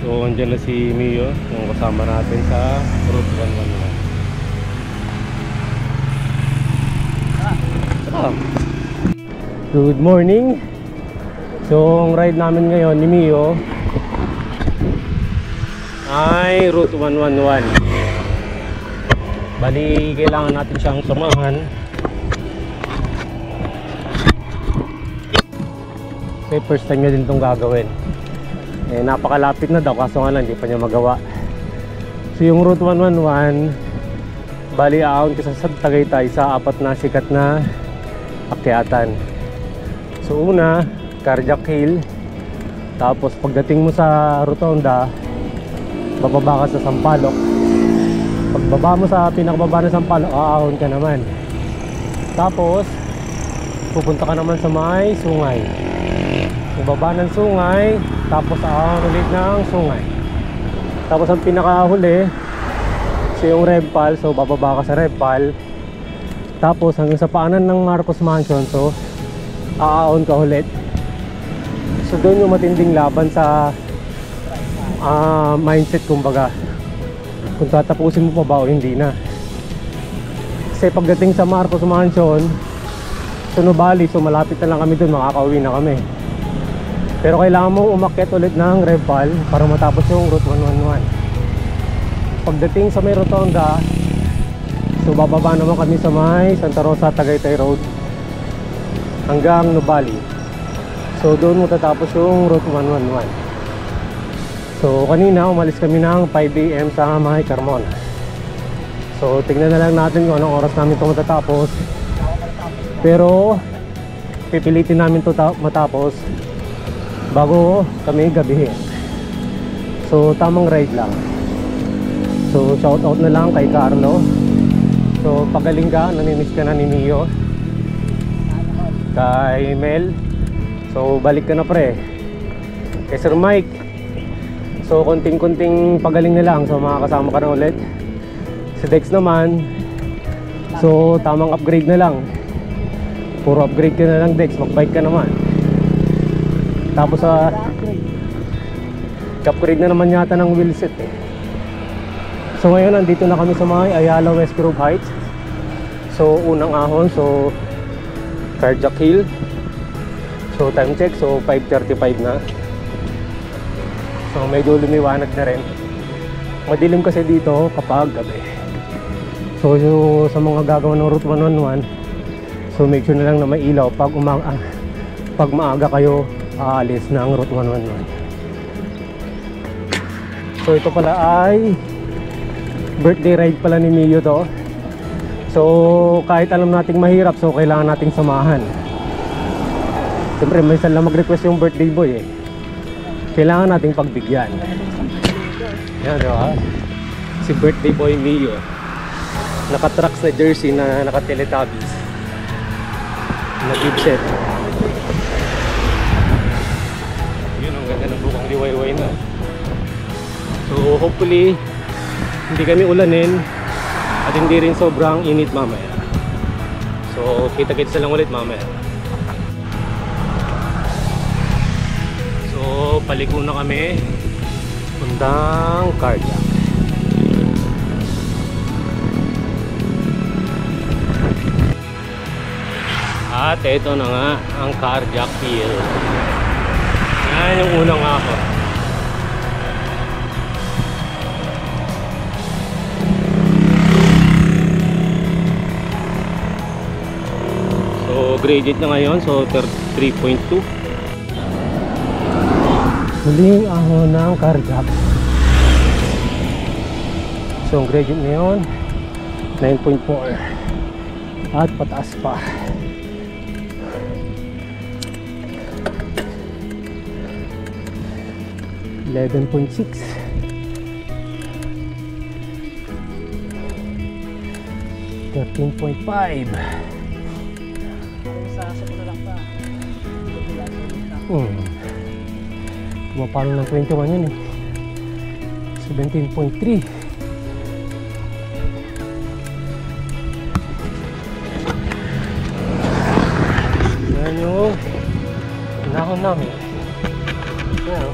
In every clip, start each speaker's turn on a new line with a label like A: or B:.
A: So andyan na si Mio, yung kasama natin sa Route 111. Good morning. So ang ride namin ngayon ni Mio ay Route 111. Bali kailangan natin siyang samahan kasi first time niya din itong gagawin. Napakalapit na daw, kaso nga lang hindi pa niya magawa. So yung Route 111, bali aon ka sa Tagaytay sa apat na sikat na akyatan. So una, Cardiac Hill. Tapos pagdating mo sa Rotonda, bababa ka sa Sampaloc. Pagbaba mo sa pinakababa ng Sampaloc, aahon ka naman. Tapos pupunta ka naman sa may Sungay. Baba ng Sungay, tapos aahon ulit ng Sungay. Tapos ang pinakahuli so yung Revpal, so bababa ka sa Revpal. Tapos hanggang sa paanan ng Marcos Mansion, so aahon ka ulit. So doon yung matinding laban sa mindset, kumbaga, kung tatapusin mo pa ba o hindi na. Kasi pagdating sa Marcos Mansion, so Nubali, so malapit na lang kami doon, makakauwi na kami. Pero kailangan mo umakyat ulit ng Revpal para matapos yung Route 111. Pagdating sa may Rotonda, so bababa naman kami sa may Santa Rosa Tagaytay Road hanggang Nubali. So doon mo tatapos yung Route 111. So kanina umalis kami ng 5 AM sa may Carmona. So tignan na lang natin kung anong oras namin ito matatapos. Pero pipilitin namin ito matapos bago kami gabihin. So tamang ride lang. So shout out na lang kay Carlo. So pagaling ka, namimiss ka na ni Mio. Kay Mel, so balik ka na pre. Kay Sir Mike, so konting-konting pagaling na lang, so makakasama ka na ulit. Si Dex naman, so tamang upgrade na lang. Puro upgrade ka na lang Dex, magbike ka naman. Tapos upgrade na naman yata ng wheelset eh. So ngayon nandito na kami sa may Ayala West Grove Heights. So unang ahon, so Cardiac Hill. So time check, so 5:35 na. So medyo lumiwanag na rin. Madilim kasi dito kapag gabi. So sa mga gagawa ng Route 111, so make sure na lang na may ilaw pag maaga kayo aalis ng Route 111. So ito pala ay birthday ride pala ni Mio to. So kahit alam nating mahirap, so kailangan nating samahan. Siyempre minsan lang mag-request yung birthday boy eh. Kailangan nating pagbigyan. Yan, diba? Si birthday boy Mio, naka-trucks na jersey na naka-Teletubbies na gibset. Ganda ng bukang liwayway na. So hopefully hindi kami ulanin at hindi rin sobrang init mamaya. So kita-kits na lang ulit mamaya. So paliko na kami puntang Cardiac. At ito na nga ang Cardiac Hill. Yan yung unang ako. So gradient na ngayon, so 3.2. Huling ahon ng Cardiac. So ang gradient ngayon 9.4 at pataas pa. $11.6. $13.5. Pumapalo ng 21 yun eh. 17.3. Yan yung inahon namin. Yan o.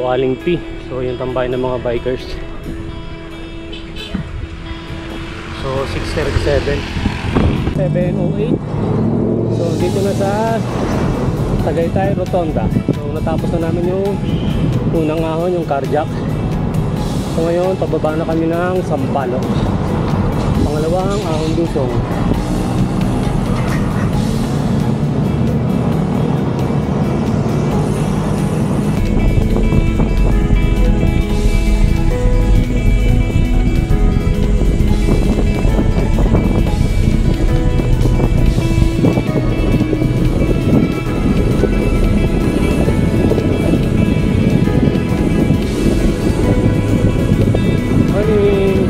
A: Waling P. So yung tambay ng mga bikers. So 6:37, 7:08. So dito na sa Tagaytay Rotonda. So natapos na namin yung unang ahon, yung carjack. So ngayon pababa na kami ng Sampaloc, pangalawang ahon dusong. Morning.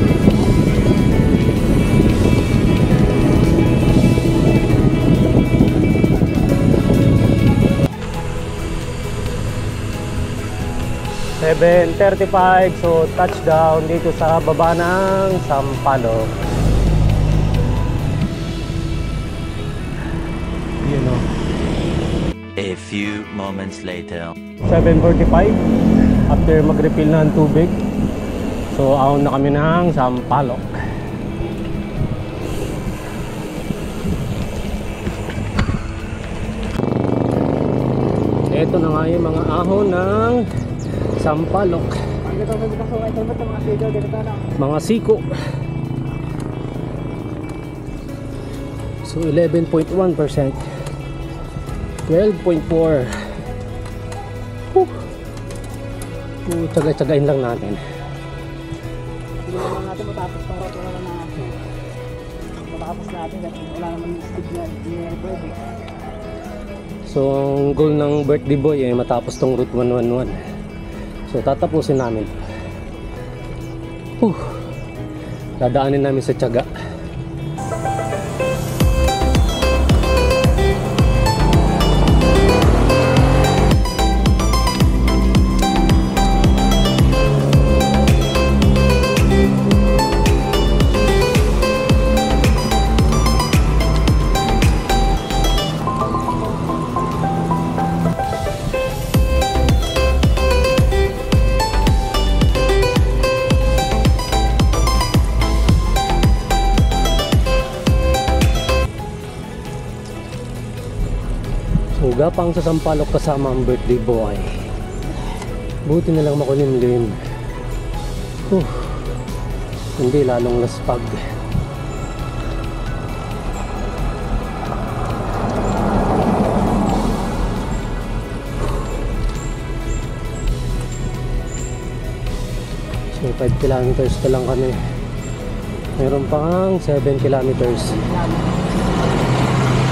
A: 7:35, so touchdown dito sa baba ng Sampaloc. You know.
B: A few moments later.
A: 7:45 after mag-refill ng tubig. So ahon na kami ng Sampaloc. Ito na nga yung mga ahon ng Sampaloc. Mga siko. So 11.1%, 12.4. Tsaga-tsagain lang natin.
C: Hindi naman natin matapos para wala na matapos natin at wala naman speed na i-record.
A: So ang goal ng birthday boy ay matapos tong route 111. So tatapusin namin. Dadaanin namin sa tiyaga. Gapang sa Sampaloc kasama ang birthday boy. Buti na lang makulimlim. Hindi lalong laspag. So 5 kilometers na lang kami. Meron pang 7 kilometers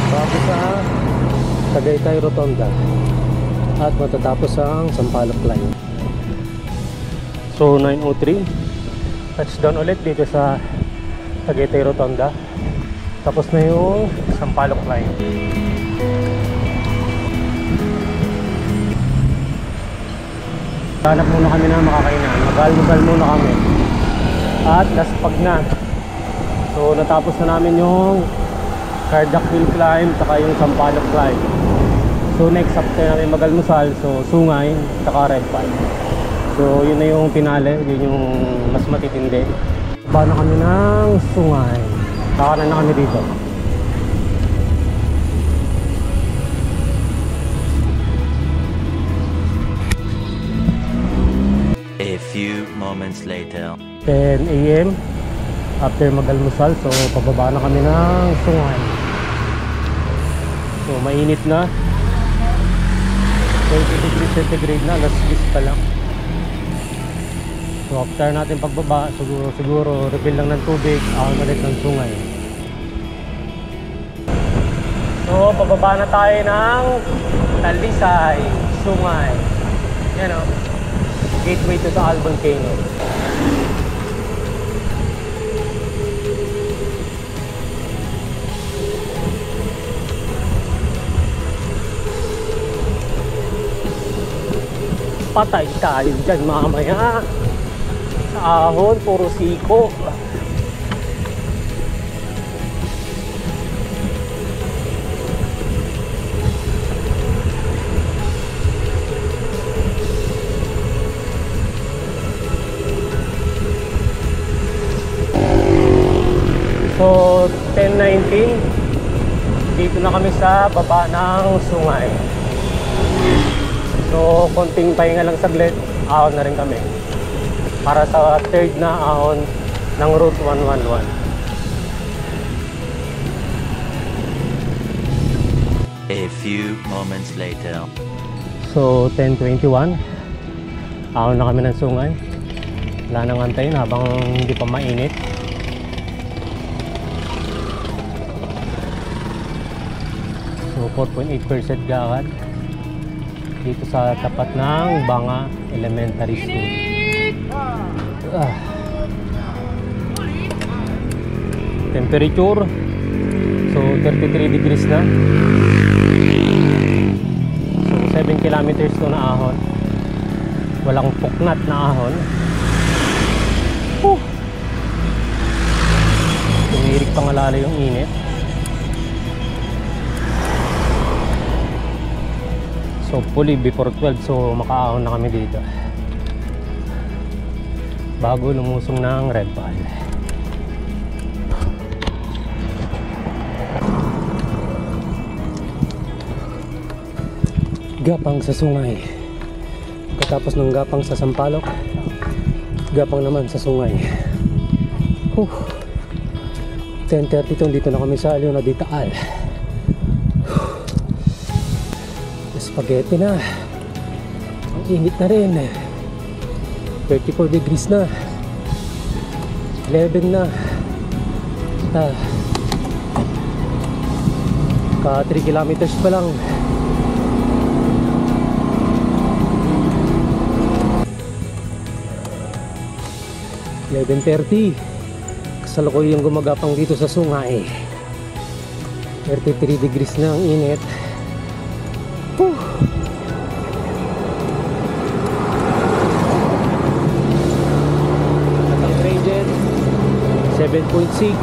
A: bago sa Tagaytay Rotonda at matatapos ang Sampaloc line. So 9:03 touchdown ulit dito sa Tagaytay Rotonda. Tapos na yung Sampaloc line. Hanap muna kami ng makakainan. Mag-almusal muna kami at laspag na. So natapos na namin yung carjack hill climb saka yung Sampaloc climb. So next after namin mag-almusal, so Sungay saka Red Pine. So yun na yung pinale, yun yung mas matitindi. Paano kami ng Sungay? Kakanan na kami dito.
B: A few moments later.
A: 10 AM after mag-almusal, so pababa na kami ng Sungay. So mainit na, 20 degrees centigrade na, alas 10 pa lang. So after natin pagbaba, siguro refill lang ng tubig, ahon ulit ng Sungay. So pababa na tayo ng Talisay, Sungay. Yan o, gateway to sa Albon Canyon. Patay tayo dyan mamaya. Sa ahon, puro siko. 10:19. Dito na kami sa baba ng Sungay. So konting pahinga lang saglit, ahon na rin kami para sa third na ahon ng Route 111.
B: A few moments later.
A: So 10:21, ahon na kami ng Sungay. Wala nang antayin habang hindi pa mainit. So 4.8% gagad dito sa tapat ng Banga Elementary School. Temperature, so 33 degrees na. So 7 kilometers to na ahon. Walang puknat na ahon. Tumirik pa nga lalo yung init. So hopefully before 12, so makaahon na kami dito bago lumusong ng Red Ball. Gapang sa Sungay. Pagkatapos ng gapang sa Sampaloc, gapang naman sa Sungay. 10:32, dito na kami sa Leona de Taal. Spaghetti na. Ang init na rin. 34 degrees na. 11 na. Ka 3 kilometers pa lang. (11:30). Kasalukuyang gumagapang dito sa Sungay. 33 degrees na ang init. Ang gradient 7.6.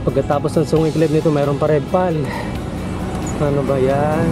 A: Pagkatapos ng Sungay Club nito, mayroon pa Red Pal. Ano ba yan?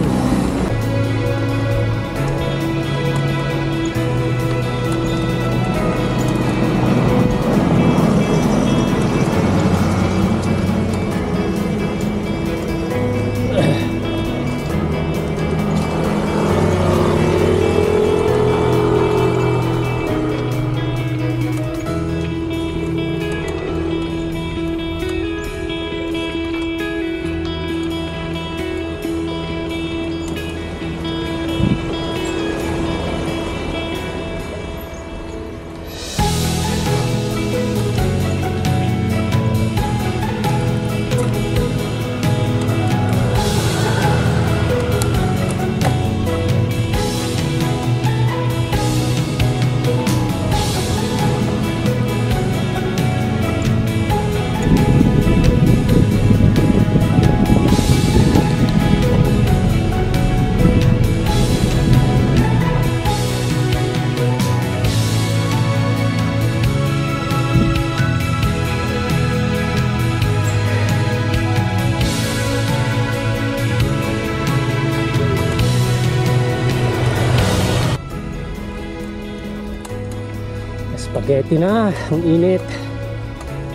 A: Spaghetti na, ang init.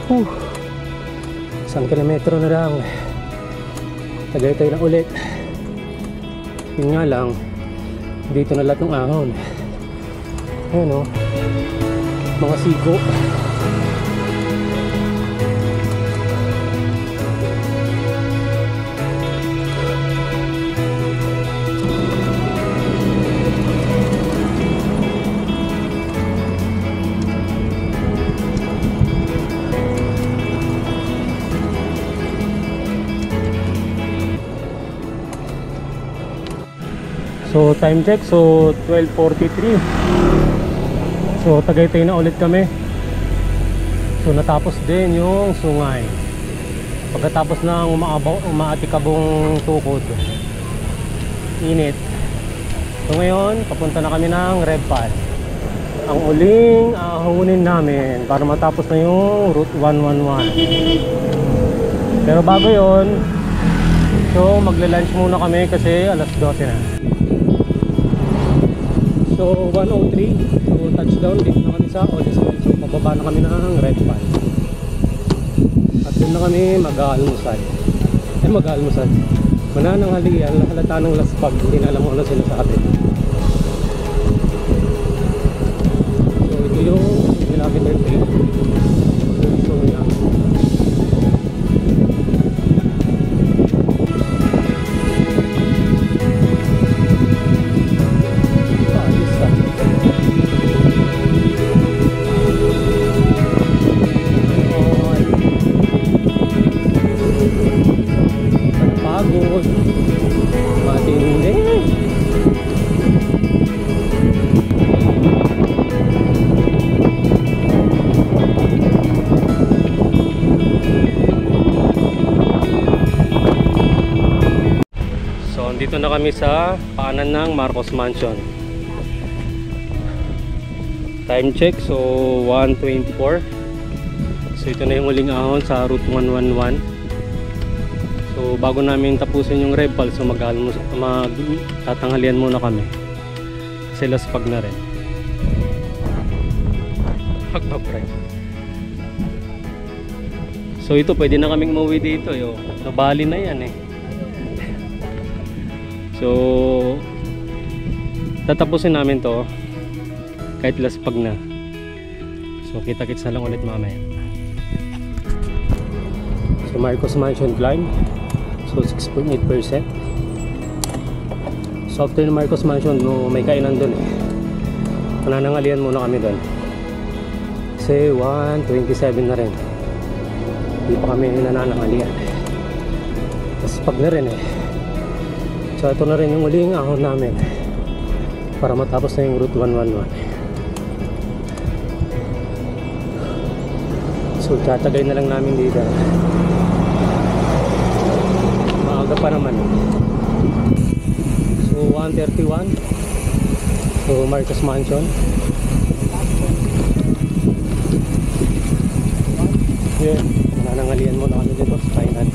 A: 1 kilometro na lang. Tagaytay na ulit. Yun nga lang, dito na lahat ng ahon. Ayan o, mga siko. So time check, so 12:43. So Tagaytay na ulit kami. So natapos din yung Sungay. Pagkatapos ng umaatikabong tukod, init. So ngayon papunta na kami ng Red Pal, ang uling ahunin namin para matapos na yung Route 111. Pero bago yon, so magla-lunch muna kami kasi alas 12 na. So 103. So touchdown, dito na kami sa Oliswell. So pababa na kami ng Red Pal. At doon na kami mag-aalmusal. Mag-aalmusal. Manananghalian, halata ng laspag. Hindi na alam mo ano sinasabi. So ito yung kilometer 3. So yun. Pagod. Matindi. So, dito na kami sa paanan ng Marcos Mansion. Time check, so 1:24. So ito na yung huling ahon sa Route 111. So bago namin tapusin yung Red Pal, so magtatanghalian muna kami. Kasi laspag na rin. Magpapray. So ito, pwede na kaming mauwi dito. Yo. Nabali na yan eh. So tatapusin namin to kahit laspag na. So kita-kits na lang ulit mamaya. So Marcos Mansion climb. So 6.8%. So after ng Marcos Mansion, no, may kainan dun eh. Mananangalian muna kami dun. Kasi 1:27 na rin. Hindi pa kami nananangalian. Laspag na rin eh. So ito na rin yung uling ahon namin para matapos na yung Route 111. So tatagay na lang namin dito. Maaga pa naman. So 1:31. So Marcos Mansion. Yeah, nanangalian muna kami dito sa kainan.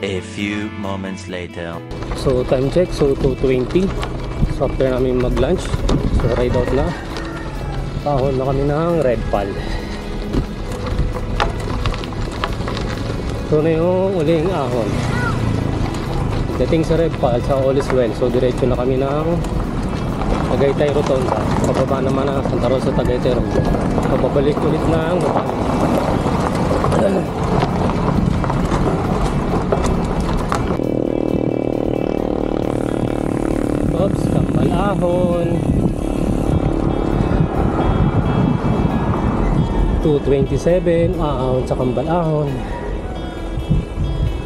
B: A few moments later.
A: So time check, so 2:20. So after namin mag-lunch, so ride out na. Pahon na kami ng Red Pal. So na yung uling ahon. Dating sa Red Pal, sa Oliswell, so diretso na kami ng Tagaytay Rotonda. Pababa naman ng Santa Rosa, Tagaytay Rotonda. Pababalik ulit ng Oops, Kambalahon. 2:27 ahon sa Kambalahon.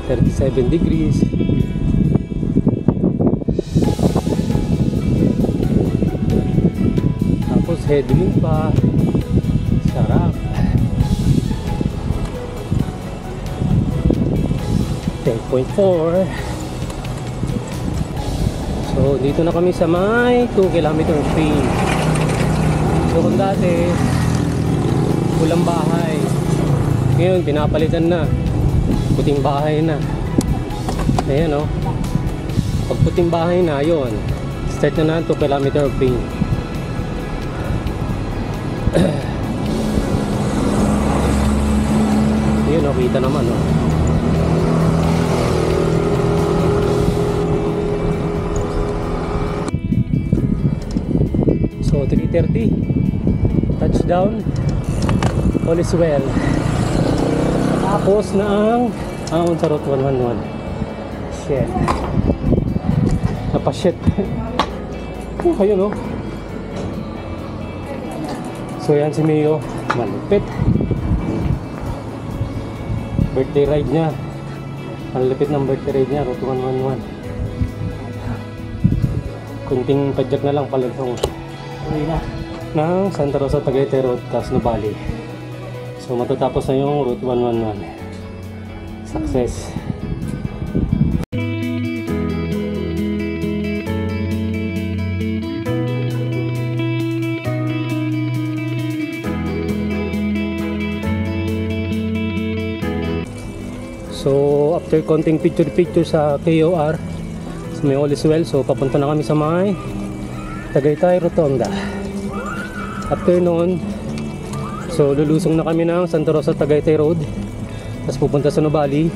A: 37 degrees. Tapos headwind pa. Sarap. 10.4. So dito na kami sa may 2 kilometer free. So kung dati pulang bahay, ngayon pinapalitan na, puting bahay na. Ayan o, pag puting bahay na, yun, start na 2 kilometer free. Yun o, kita naman o. So 3:30 touchdown Oliswell. Tapos na ang ahon sa Route 111. Shit, napashit. Ayun no. So yan si Mio, malupit. Birthday ride niya, malupit ng birthday ride niya, Route 111. Kunting padyak na lang palagsong ng Santa Rosa, Tagaytay Road, tapos Nubali. So matatapos na yung Route 111. Success. So konting picture sa KOR. So, may all is well. So papunta na kami sa may Tagaytay Rotonda. After noon, so lulusong na kami ng Santa Rosa Tagaytay Road. Tapos pupunta sa Nubali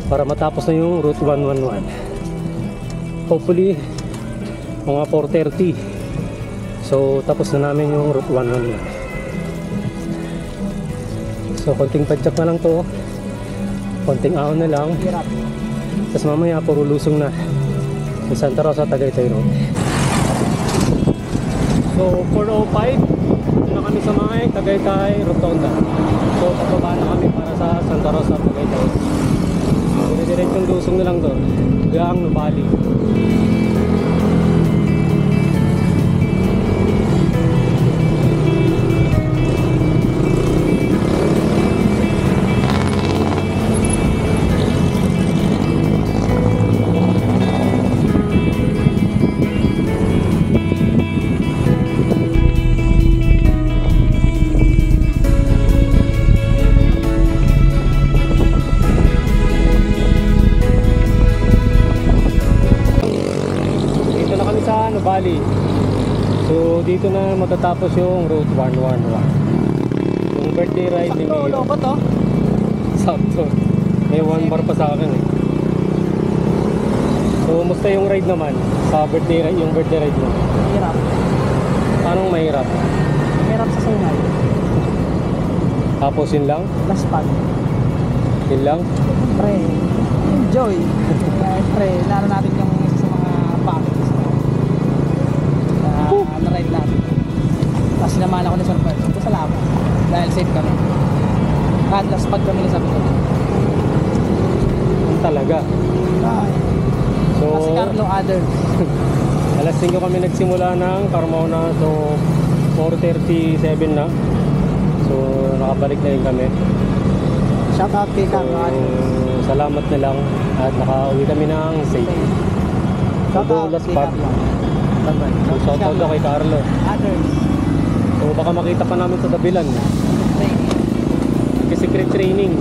A: para matapos na yung Route 111. Hopefully mga 4:30. So tapos na namin yung Route 111. So konting padyak na lang to. Konting ahon na lang.
C: Hirap.
A: Tapos mamaya puro lusong na sa Santa Rosa Tagaytay Road. So 4:05 na kami sa mga Tagaytay Rotonda. So pababa na kami para sa Santa Rosa Tagaytay. So dire-diretsong lusong na lang doon hanggang Nubali. Bali. So dito na matatapos yung Route 111. Yung birthday ride ni
C: Sakto,
A: Mio.
C: loko to.
A: Sakto. May 1 bar pa sa akin eh. So musta yung ride naman sa birthday ride, yung birthday ride mo?
C: Hirap.
A: Anong mahirap?
C: Hirap sa sungay.
A: Tapos yun lang?
C: Last pag.
A: Yun lang?
C: Pre, enjoy. Kaya pre, laro natin yung isa sa mga packets na ride natin. Tapos sinamahan ako ni Sir Bert. Ito salamat. Dahil safe kami. Kahit last pag kami ni Sir Bert.
A: Talaga. So
C: Kasi Carlo Other.
A: alas 5 kami nagsimula ng Carmona. So 4:37 na. So nakabalik na rin kami.
C: Shout out kay
A: So,
C: Carlo Other.
A: salamat na lang at nakauwi kami ng safe.
C: Shout out
A: Last
C: kay
A: part.
C: Carlo.
A: So, shout out daw kay Carlo.
C: Others.
A: So baka makita pa namin sa Dabilan.
C: Training.
A: Kasi secret training.